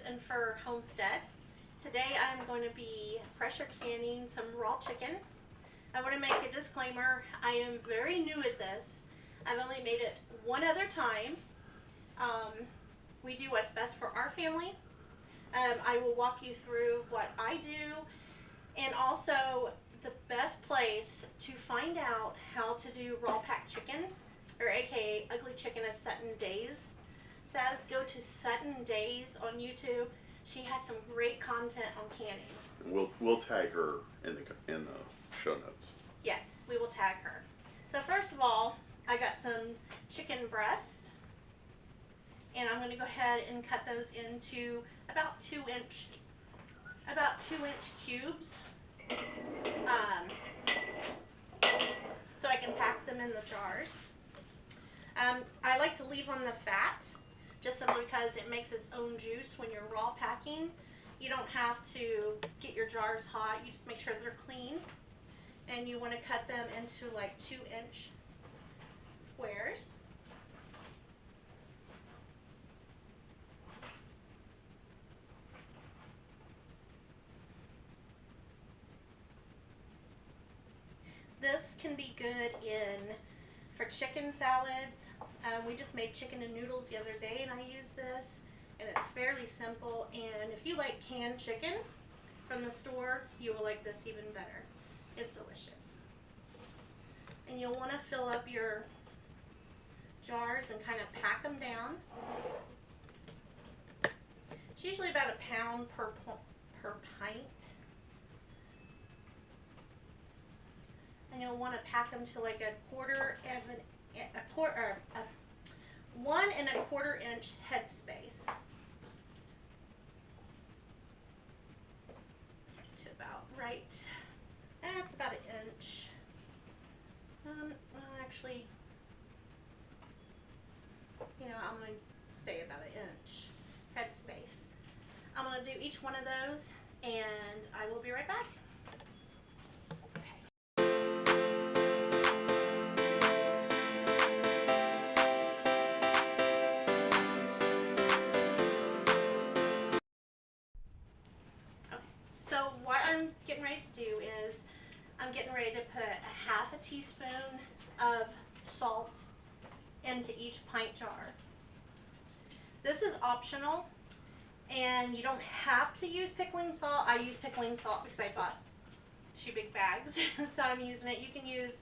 and for Homestead. Today I'm going to be pressure canning some raw chicken. I want to make a disclaimer. I am very new at this. I've only made it one other time. We do what's best for our family. I will walk you through what I do and also the best place to find out how to do raw packed chicken, or aka ugly chicken as Sutton Days says. Go to Sutton Days on YouTube. She has some great content on canning. We'll tag her in the show notes. Yes, we will tag her. So first of all, I got some chicken breasts, and I'm going to go ahead and cut those into about 2-inch cubes, so I can pack them in the jars. I like to leave on the fat, just simply because it makes its own juice when you're raw packing. You don't have to get your jars hot. You just make sure they're clean, and you want to cut them into like 2-inch squares. This can be good for chicken salads. We just made chicken and noodles the other day, and I used this, and it's fairly simple. And if you like canned chicken from the store, you will like this even better. It's delicious. And you'll want to fill up your jars and kind of pack them down. It's usually about a pound per pint. And you'll want to pack them to like 1 1/4 inch headspace to about right. That's about 1 inch. Well, actually, I'm going to stay about 1 inch headspace. I'm going to do each one of those, and I will be right back. So what I'm getting ready to do is I'm getting ready to put 1/2 teaspoon of salt into each pint jar. This is optional, and you don't have to use pickling salt. I use pickling salt because I bought 2 big bags, so I'm using it. You can use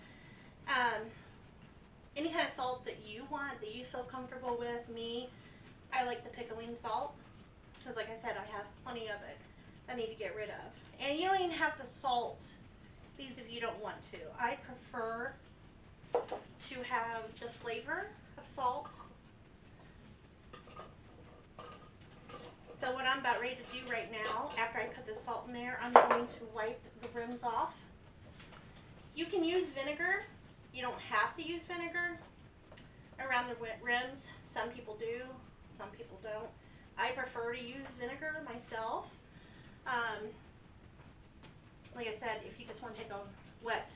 any kind of salt that you want, that you feel comfortable with. Me, I like the pickling salt because, like I said, I have plenty of it I need to get rid of. And you don't even have to salt these if you don't want to. I prefer to have the flavor of salt. So what I'm about ready to do right now, after I put the salt in there, I'm going to wipe the rims off. You can use vinegar. You don't have to use vinegar around the rims. Some people do, some people don't. I prefer to use vinegar myself. Like I said, if you just want to take a wet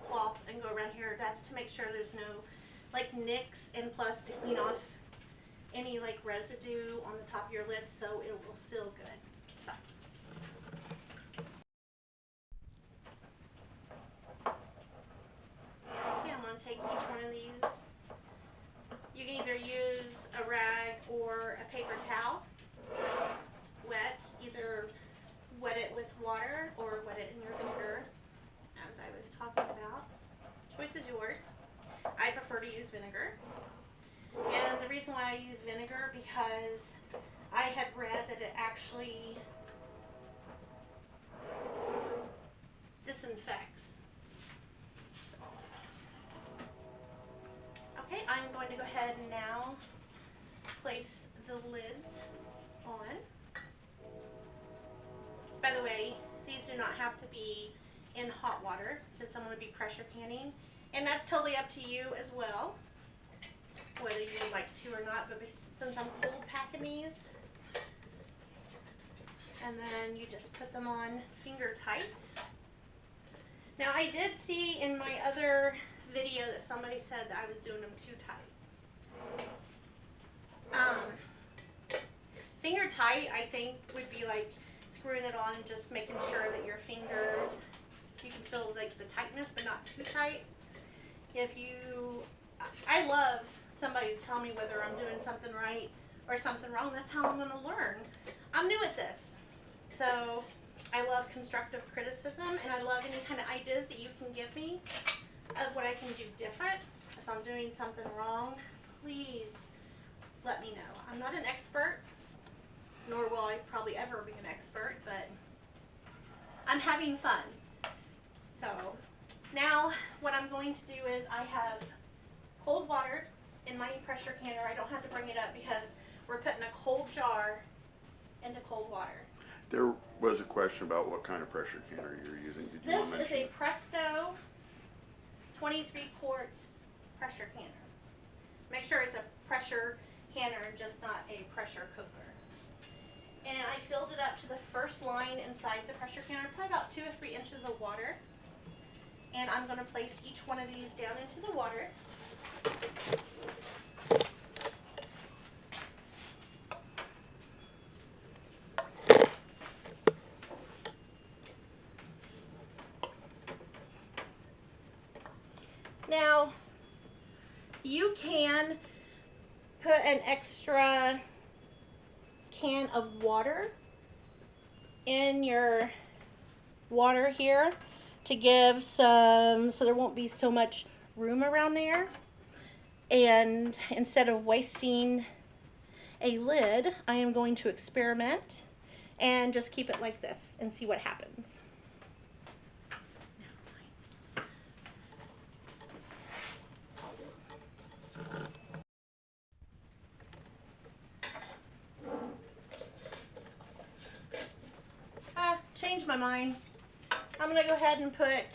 cloth and go around here, that's to make sure there's no like nicks, and plus to clean off any like residue on the top of your lids so it will seal good. So yeah, I'm going to take each one of these. You can either use a rag or a paper towel, wet, either wet it with water or wet it in your vinegar, as I was talking about. Choice is yours. I prefer to use vinegar. And the reason why I use vinegar, because I had read that it actually disinfects. So, okay, I'm going to go ahead and now place the lids on. By the way, these do not have to be in hot water since I'm going to be pressure canning, and that's totally up to you as well, whether you would like to or not. But since I'm cold packing these, and then you just put them on finger tight. Now I did see in my other video that somebody said that I was doing them too tight. Finger tight, I think would be like screwing it on and just making sure that your fingers, you can feel like the tightness, but not too tight. If you, I love somebody to tell me whether I'm doing something right or something wrong. That's how I'm going to learn. I'm new at this. So I love constructive criticism, and I love any kind of ideas that you can give me of what I can do different. If I'm doing something wrong, please let me know. I'm not an expert, nor will I probably ever be an expert, but I'm having fun. So now what I'm going to do is I have cold water in my pressure canner. I don't have to bring it up because we're putting a cold jar into cold water. There was a question about what kind of pressure canner you're using. Did you want This to is mention a it? Presto 23-quart pressure canner. Make sure it's a pressure canner and just not a pressure cooker. And I filled it up to the first line inside the pressure canner, probably about 2 or 3 inches of water. And I'm going to place each one of these down into the water. Now, you can put an extra can of water in your water here to give some, so there won't be so much room around there. And instead of wasting a lid, I am going to experiment and just keep it like this and see what happens. Changed my mind. I'm going to go ahead and put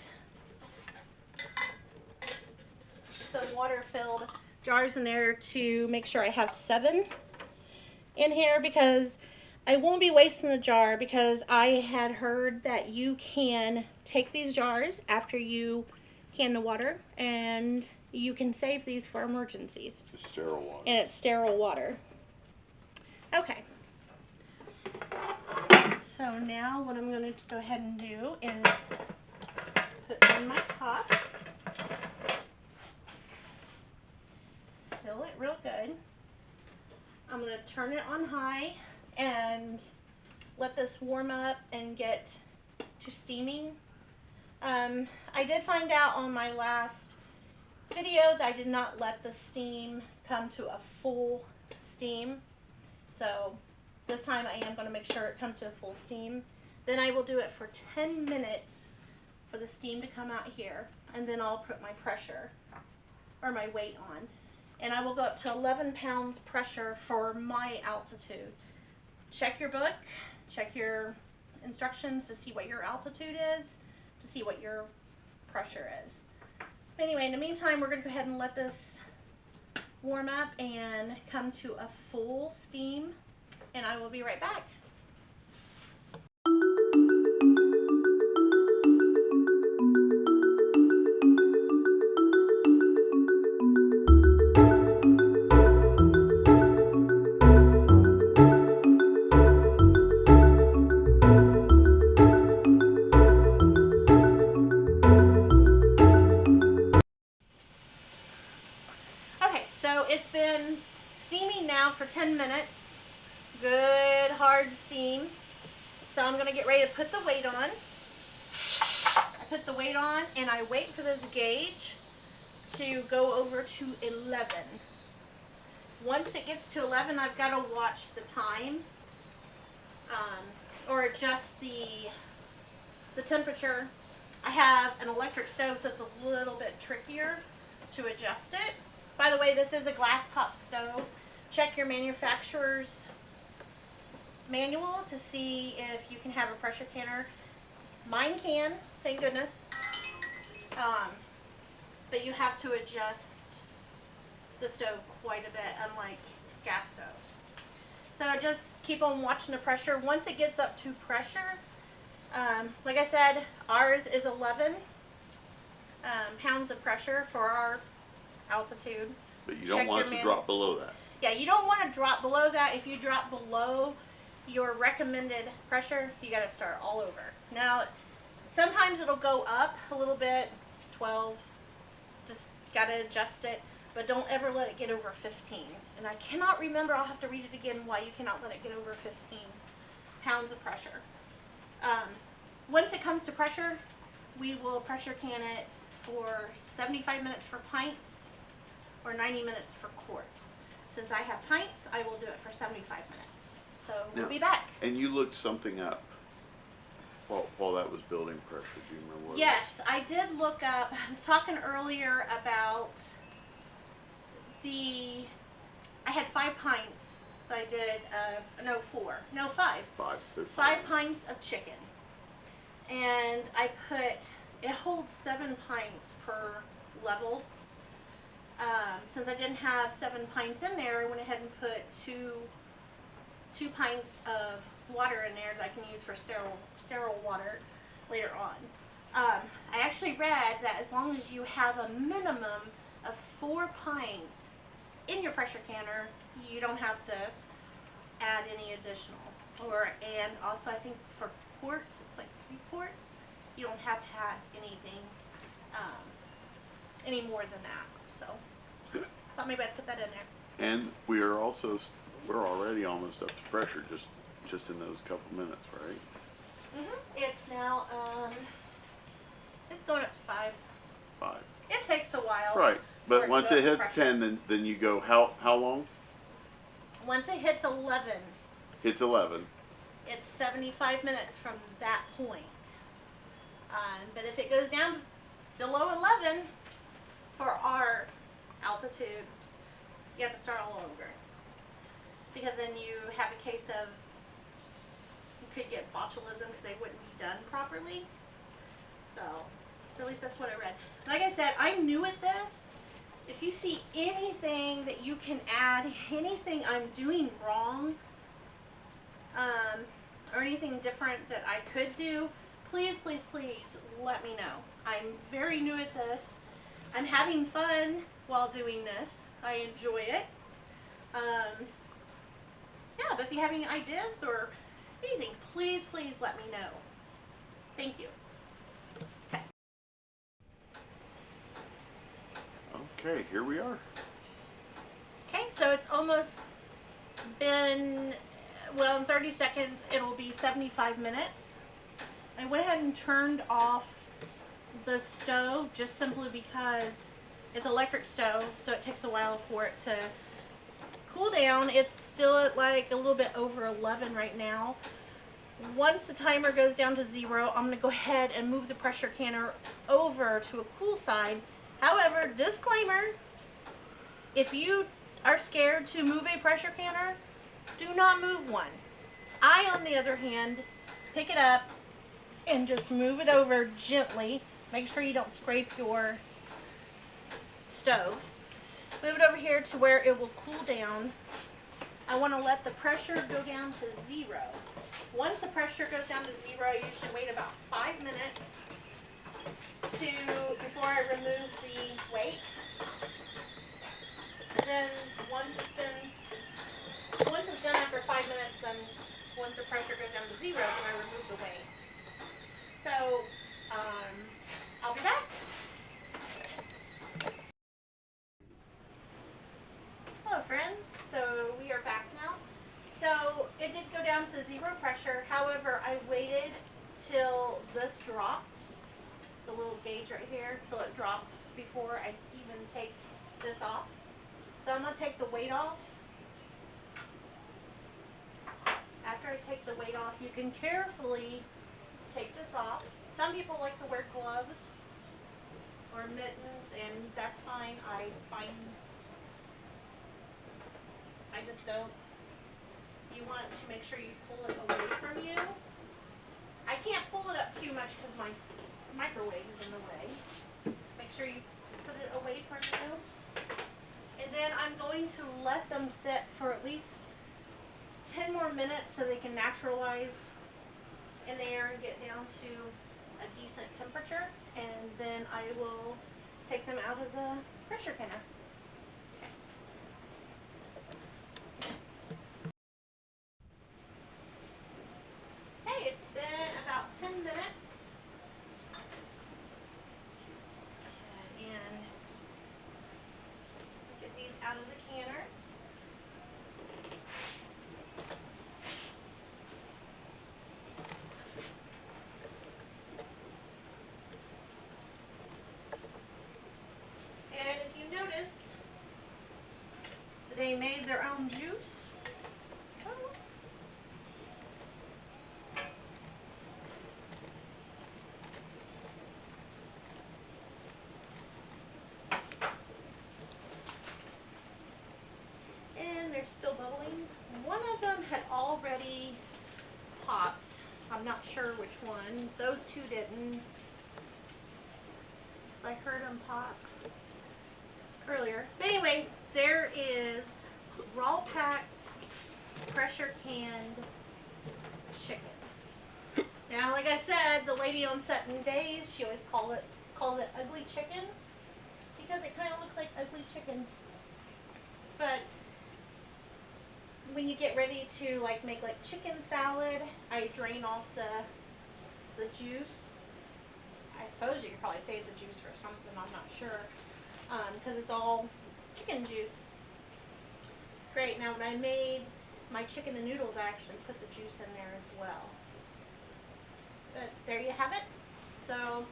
some water-filled jars in there to make sure I have 7 in here, because I won't be wasting the jar, because I had heard that you can take these jars after you can the water and you can save these for emergencies. It's sterile water. And it's sterile water. Okay. So now what I'm going to go ahead and do is put on my top, seal it real good. I'm going to turn it on high and let this warm up and get to steaming. I did find out on my last video that I did not let the steam come to a full steam. So this time I am going to make sure it comes to a full steam. Then I will do it for 10 minutes for the steam to come out here. And then I'll put my pressure or my weight on. And I will go up to 11 pounds pressure for my altitude. Check your book, check your instructions to see what your altitude is, to see what your pressure is. Anyway, in the meantime, we're going to go ahead and let this warm up and come to a full steam, and I will be right back. Okay, so it's been steaming now for 10 minutes. Good hard steam. So I'm going to get ready to put the weight on. I put the weight on and I wait for this gauge to go over to 11. Once it gets to 11, I've got to watch the time or adjust the temperature. I have an electric stove, so it's a little bit trickier to adjust it. By the way, this is a glass top stove. Check your manufacturer's manual to see if you can have a pressure canner. Mine can, thank goodness. But you have to adjust the stove quite a bit, unlike gas stoves. So just keep on watching the pressure. Once it gets up to pressure, like I said, ours is 11 pounds of pressure for our altitude. But you don't want it to drop below that. Yeah, you don't want to drop below that. If you drop below your recommended pressure, you got to start all over. Now, sometimes it'll go up a little bit, 12, just got to adjust it, but don't ever let it get over 15. And I cannot remember, I'll have to read it again, why you cannot let it get over 15 pounds of pressure. Once it comes to pressure, we will pressure can it for 75 minutes for pints or 90 minutes for quarts. Since I have pints, I will do it for 75 minutes. So we'll be back. And you looked something up while that was building pressure. Do you remember what? Yes, I did look up. I was talking earlier about I had 5 pints that I did no, 4. No, 5. 5 pints of chicken. And I put, it holds 7 pints per level. Since I didn't have 7 pints in there, I went ahead and put two pints of water in there that I can use for sterile water later on. I actually read that as long as you have a minimum of 4 pints in your pressure canner, you don't have to add any additional. And also I think for quarts, it's like 3 quarts, you don't have to add anything any more than that. So I thought maybe I'd put that in there. And we're already almost up to pressure just in those couple minutes, right? It's now it's going up to 5. 5. It takes a while. Right, but once it hits pressure. 10, then you go how long? Once it hits 11. It's 11. It's 75 minutes from that point. But if it goes down below 11 for our altitude, you have to start all over. Because then you have a case of, you could get botulism because they wouldn't be done properly. So, at least that's what I read. Like I said, I'm new at this. If you see anything that you can add, anything I'm doing wrong, or anything different that I could do, please, please, please let me know. I'm very new at this. I'm having fun while doing this. I enjoy it. Yeah, but if you have any ideas or anything, please, please let me know. Thank you. Okay, here we are. Okay, so it's almost been, well, in 30 seconds, it'll be 75 minutes. I went ahead and turned off the stove just simply because it's an electric stove, so it takes a while for it to cool down. It's still at like a little bit over 11 right now. Once the timer goes down to 0, I'm going to go ahead and move the pressure canner over to a cool side. However, disclaimer, if you are scared to move a pressure canner, do not move one. I, on the other hand, pick it up and just move it over gently. Make sure you don't scrape your stove. Move it over here to where it will cool down. I want to let the pressure go down to 0. Once the pressure goes down to 0, I usually wait about 5 minutes before I remove the weight. Then once it's done after 5 minutes, then once the pressure goes down to 0, then I remove the weight. So I'll be back. Hello friends, so we are back now. So it did go down to 0 pressure. However, I waited till this dropped, the little gauge right here, till it dropped before I even take this off. So I'm going to take the weight off. After I take the weight off, you can carefully take this off. Some people like to wear gloves or mittens, and that's fine. I just don't. You want to make sure you pull it away from you. I can't pull it up too much because my microwave is in the way. Make sure you put it away from you. And then I'm going to let them sit for at least 10 more minutes so they can naturalize in the air and get down to a decent temperature. And then I will take them out of the pressure canner. notice they made their own juice. And they're still bubbling. One of them had already popped. I'm not sure which one. Those two didn't. Because I heard them pop earlier. But anyway, there is raw packed, pressure canned chicken. Now, like I said, the lady on Sutton Days, she always calls it ugly chicken because it kind of looks like ugly chicken. But when you get ready to make like chicken salad, I drain off the juice. I suppose you could probably save the juice for something, I'm not sure, because it's all chicken juice. It's great. Now when I made my chicken and noodles, I actually put the juice in there as well. But there you have it. So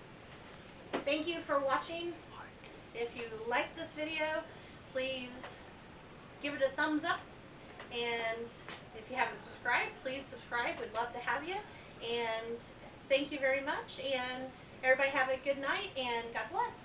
thank you for watching. If you like this video, please give it a thumbs up. And if you haven't subscribed, please subscribe. We'd love to have you. And thank you very much. And everybody have a good night and God bless.